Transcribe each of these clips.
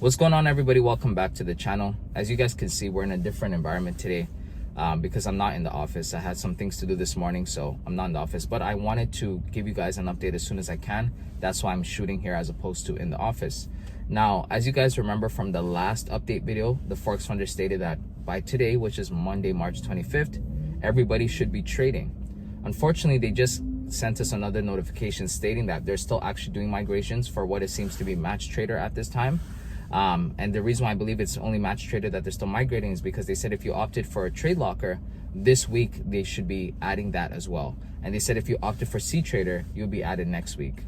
What's going on, everybody? Welcome back to the channel. As you guys can see, we're in a different environment today because I'm not in the office. I had some things to do this morning, so I'm not in the office, but I wanted to give you guys an update as soon as I can. That's why I'm shooting here as opposed to in the office. Now, as you guys remember from the last update video, the Forex Funder stated that by today, which is Monday, March 25th, everybody should be trading. Unfortunately, they just sent us another notification stating that they're still actually doing migrations for what it seems to be Match Trader at this time. And the reason why I believe it's only Match Trader that they're still migrating is because they said if you opted for a trade locker this week, they should be adding that as well. And they said if you opted for C Trader, you'll be added next week.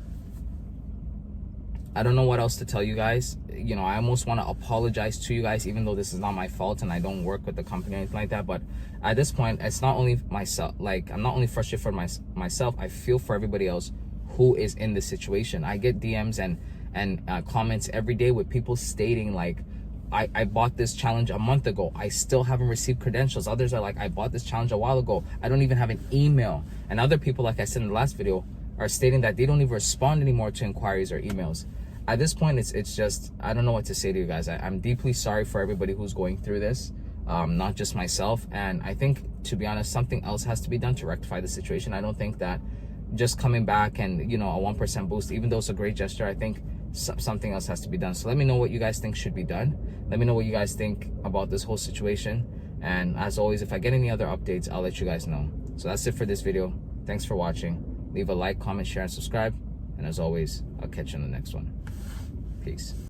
I don't know what else to tell you guys. You know, I almost want to apologize to you guys, even though this is not my fault and I don't work with the company or anything like that. But at this point, it's not only myself. Like, I'm not only frustrated for myself, I feel for everybody else who is in this situation. I get DMs and comments every day with people stating like, I bought this challenge a month ago, I still haven't received credentials. Others are like, I bought this challenge a while ago, I don't even have an email. And other people, like I said in the last video, are stating that they don't even respond anymore to inquiries or emails. At this point, it's just, I don't know what to say to you guys. I'm deeply sorry for everybody who's going through this, not just myself. And I think, to be honest, something else has to be done to rectify the situation. I don't think that just coming back and, you know, a 1% boost, even though it's a great gesture, I think something else has to be done. So let me know what you guys think should be done. Let me know what you guys think about this whole situation. And as always, if I get any other updates, I'll let you guys know. So that's it for this video. Thanks for watching. Leave a like, comment, share, and subscribe. And as always, I'll catch you on the next one. Peace.